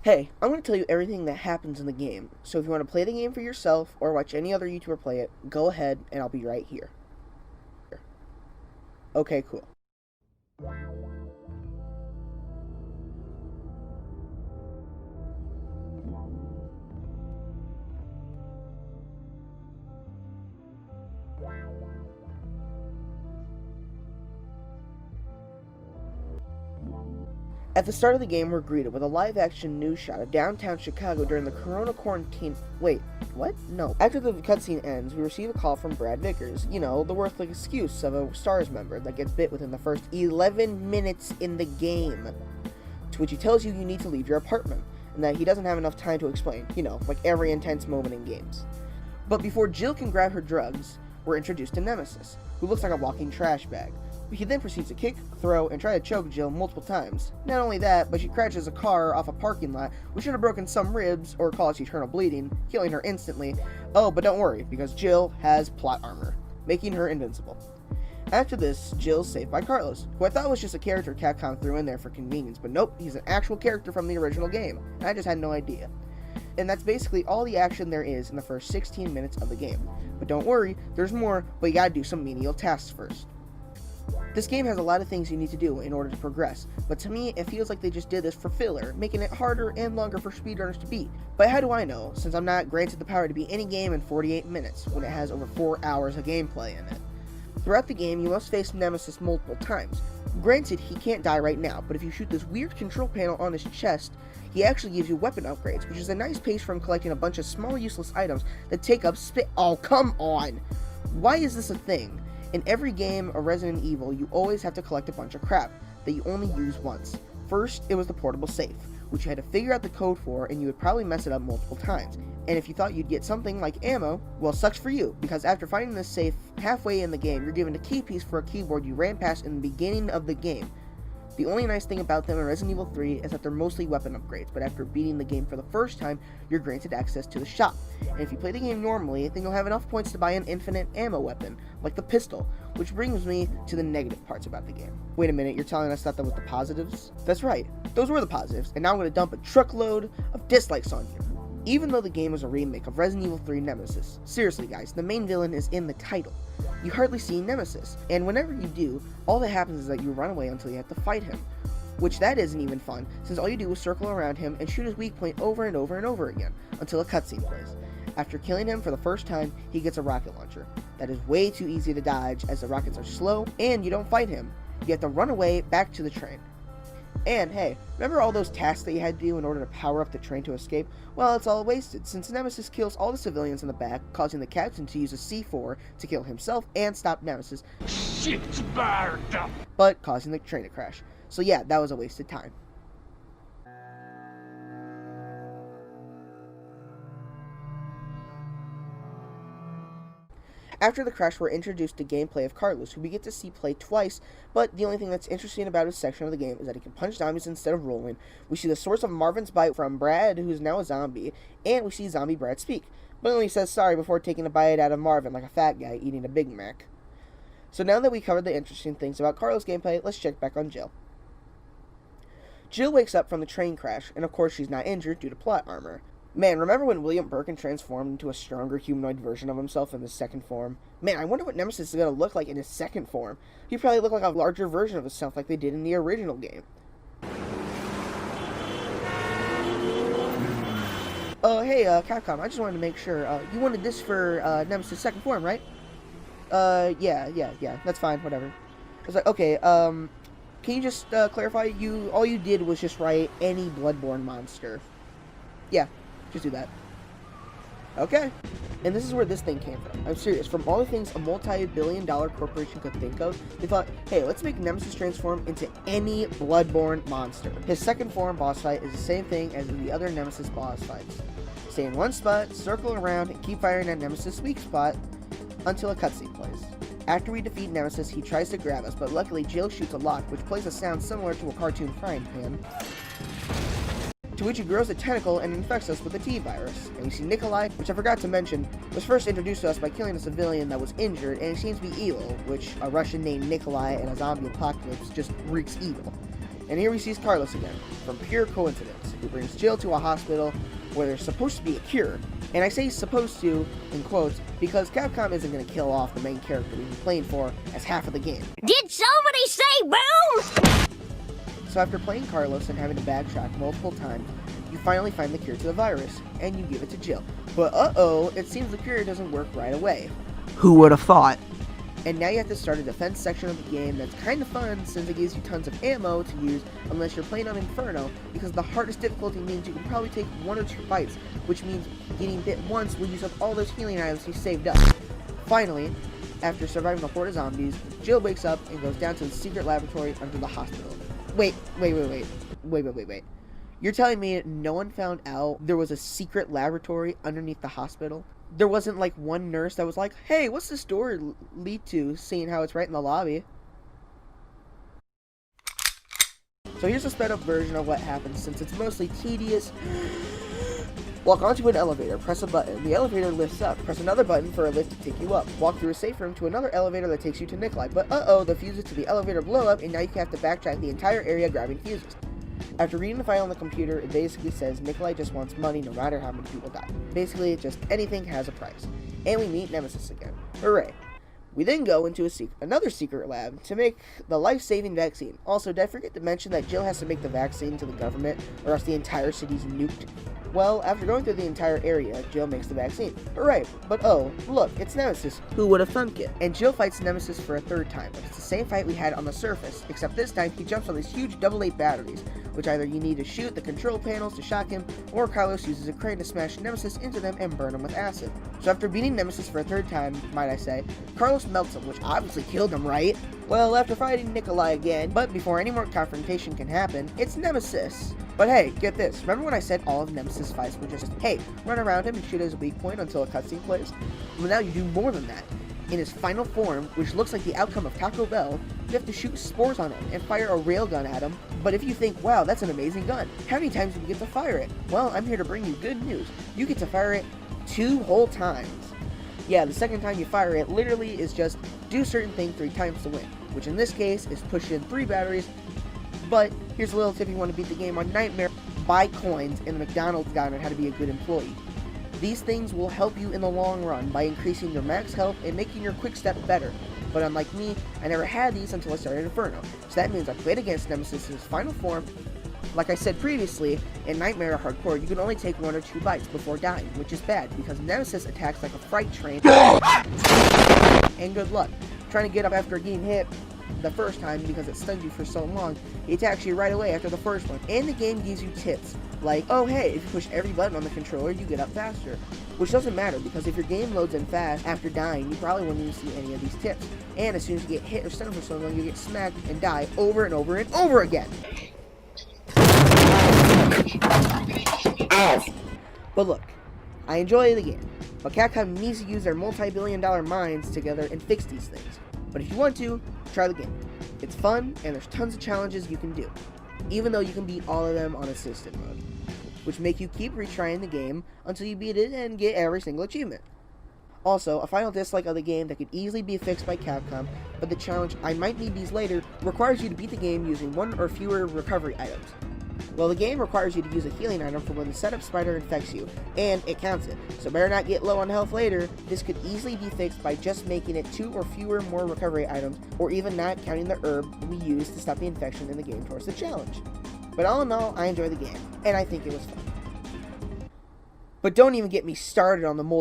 Hey, I'm going to tell you everything that happens in the game, so if you want to play the game for yourself or watch any other YouTuber play it, go ahead and I'll be right here. Okay, cool. At the start of the game, we're greeted with a live-action news shot of downtown Chicago during the Corona quarantine. Wait, what? No. After the cutscene ends, we receive a call from Brad Vickers. You know, the worthless excuse of a STARS member that gets bit within the first 11 minutes in the game. To which he tells you need to leave your apartment, and that he doesn't have enough time to explain. You know, like every intense moment in games. But before Jill can grab her drugs, we're introduced to Nemesis, who looks like a walking trash bag. He then proceeds to kick, throw, and try to choke Jill multiple times. Not only that, but she crashes a car off a parking lot, which should have broken some ribs or caused eternal bleeding, killing her instantly. Oh, but don't worry, because Jill has plot armor, making her invincible. After this, Jill's saved by Carlos, who I thought was just a character Capcom threw in there for convenience, but nope, he's an actual character from the original game, and I just had no idea. And that's basically all the action there is in the first 16 minutes of the game. But don't worry, there's more, but you gotta do some menial tasks first. This game has a lot of things you need to do in order to progress, but to me it feels like they just did this for filler, making it harder and longer for speedrunners to beat. But how do I know, since I'm not granted the power to beat any game in 48 minutes, when it has over 4 hours of gameplay in it? Throughout the game, you must face Nemesis multiple times. Granted, he can't die right now, but if you shoot this weird control panel on his chest, he actually gives you weapon upgrades, which is a nice pace from collecting a bunch of small useless items that take up Oh, come on! Why is this a thing? In every game of Resident Evil, you always have to collect a bunch of crap that you only use once. First, it was the portable safe, which you had to figure out the code for, and you would probably mess it up multiple times. And if you thought you'd get something like ammo, well, sucks for you, because after finding this safe halfway in the game, you're given a key piece for a keyboard you ran past in the beginning of the game. The only nice thing about them in Resident Evil 3 is that they're mostly weapon upgrades, but after beating the game for the first time, you're granted access to the shop. And if you play the game normally, then you'll have enough points to buy an infinite ammo weapon, like the pistol, which brings me to the negative parts about the game. Wait a minute, you're telling us that was the positives? That's right, those were the positives, and now I'm going to dump a truckload of dislikes on you. Even though the game is a remake of Resident Evil 3 Nemesis, seriously guys, the main villain is in the title. You hardly see Nemesis, and whenever you do, all that happens is that you run away until you have to fight him. Which that isn't even fun, since all you do is circle around him and shoot his weak point over and over and over again, until a cutscene plays. After killing him for the first time, he gets a rocket launcher. That is way too easy to dodge, as the rockets are slow, and you don't fight him. You have to run away back to the train. And hey, remember all those tasks that you had to do in order to power up the train to escape? Well, it's all wasted, since Nemesis kills all the civilians in the back, causing the captain to use a C4 to kill himself and stop Nemesis, but causing the train to crash. So yeah, that was a wasted time. After the crash, we're introduced to gameplay of Carlos, who we get to see play twice, but the only thing that's interesting about his section of the game is that he can punch zombies instead of rolling. We see the source of Marvin's bite from Brad, who's now a zombie, and we see zombie Brad speak, but only says sorry before taking a bite out of Marvin like a fat guy eating a Big Mac. So now that we covered the interesting things about Carlos' gameplay, let's check back on Jill. Jill wakes up from the train crash, and of course she's not injured due to plot armor. Man, remember when William Birkin transformed into a stronger humanoid version of himself in his second form? Man, I wonder what Nemesis is going to look like in his second form. He'd probably look like a larger version of himself like they did in the original game. Hey, Capcom, I just wanted to make sure, you wanted this for, Nemesis' second form, right? Yeah, that's fine, whatever. I was like, okay, can you just, clarify, all you did was just write any Bloodborne monster. Yeah. Just do that. Okay. And this is where this thing came from. I'm serious. From all the things a multi-billion-dollar corporation could think of, they thought, hey, let's make Nemesis transform into any Bloodborne monster. His second form boss fight is the same thing as in the other Nemesis boss fights. Stay in one spot, circle around, and keep firing at Nemesis' weak spot until a cutscene plays. After we defeat Nemesis, he tries to grab us, but luckily Jill shoots a lock, which plays a sound similar to a cartoon frying pan, to which he grows a tentacle and infects us with the T-virus. And we see Nikolai, which I forgot to mention, was first introduced to us by killing a civilian that was injured, and he seems to be evil, which a Russian named Nikolai and a zombie apocalypse just reeks evil. And here we see Carlos again, from pure coincidence, who brings Jill to a hospital where there's supposed to be a cure. And I say supposed to, in quotes, because Capcom isn't going to kill off the main character we've been playing for as half of the game. Did somebody say boom? So after playing Carlos and having to backtrack multiple times, you finally find the cure to the virus, and you give it to Jill. But it seems the cure doesn't work right away. Who would have thought? And now you have to start a defense section of the game that's kind of fun since it gives you tons of ammo to use unless you're playing on Inferno, because the hardest difficulty means you can probably take 1 or 2 bites, which means getting bit once will use up all those healing items you saved up. Finally, after surviving a horde of zombies, Jill wakes up and goes down to the secret laboratory under the hospital. Wait. You're telling me no one found out there was a secret laboratory underneath the hospital? There wasn't like one nurse that was like, hey, what's this door lead to, seeing how it's right in the lobby? So here's a sped up version of what happens since it's mostly tedious. Walk onto an elevator, press a button, the elevator lifts up, press another button for a lift to take you up, walk through a safe room to another elevator that takes you to Nikolai, but the fuses to the elevator blow up and now you have to backtrack the entire area grabbing fuses. After reading the file on the computer, it basically says Nikolai just wants money no matter how many people die. Basically, just anything has a price. And we meet Nemesis again. Hooray. We then go into another secret lab to make the life-saving vaccine. Also, did I forget to mention that Jill has to make the vaccine to the government or else the entire city's nuked? Well, after going through the entire area, Jill makes the vaccine. Hooray, but look, it's Nemesis. Who would have thunk it? And Jill fights Nemesis for a 3rd time, but it's the same fight we had on the surface, except this time he jumps on these huge AA batteries, which either you need to shoot the control panels to shock him, or Carlos uses a crane to smash Nemesis into them and burn him with acid. So after beating Nemesis for a 3rd time, might I say, Carlos melts him, which obviously killed him, right? Well, after fighting Nikolai again, but before any more confrontation can happen, it's Nemesis. But hey, get this, remember when I said all of Nemesis fights were just, hey, run around him and shoot his weak point until a cutscene plays? Well, now you do more than that. In his final form, which looks like the outcome of Taco Bell, you have to shoot spores on him and fire a railgun at him. But if you think, wow, that's an amazing gun, how many times do you get to fire it? Well, I'm here to bring you good news. You get to fire it 2 whole times. Yeah, the 2nd time you fire it literally is just do certain thing 3 times to win, which in this case is push in 3 batteries. But here's a little tip if you want to beat the game on Nightmare: buy coins in the McDonald's guide on how to be a good employee. These things will help you in the long run by increasing your max health and making your quick step better. But unlike me, I never had these until I started Inferno, so that means I played against Nemesis' final form. Like I said previously, in Nightmare Hardcore, you can only take 1 or 2 bites before dying, which is bad because Nemesis attacks like a freight train. And good luck. Trying to get up after getting hit the first time because it stuns you for so long, it attacks you right away after the first one. And the game gives you tips, like, oh hey, if you push every button on the controller, you get up faster. Which doesn't matter, because if your game loads in fast after dying, you probably won't even see any of these tips. And as soon as you get hit or stunned for so long, you get smacked and die over and over and over again. But look, I enjoy the game, but Capcom needs to use their multi-billion-dollar minds together and fix these things. But if you want to, try the game. It's fun, and there's tons of challenges you can do, even though you can beat all of them on assisted mode, which make you keep retrying the game until you beat it and get every single achievement. Also, a final dislike of the game that could easily be fixed by Capcom, but the challenge "I might need these later" requires you to beat the game using 1 or fewer recovery items. Well, the game requires you to use a healing item for when the setup spider infects you, and it counts it, so better not get low on health later. This could easily be fixed by just making it 2 or fewer more recovery items, or even not counting the herb we use to stop the infection in the game towards the challenge. But all in all, I enjoy the game, and I think it was fun. But don't even get me started on the multiple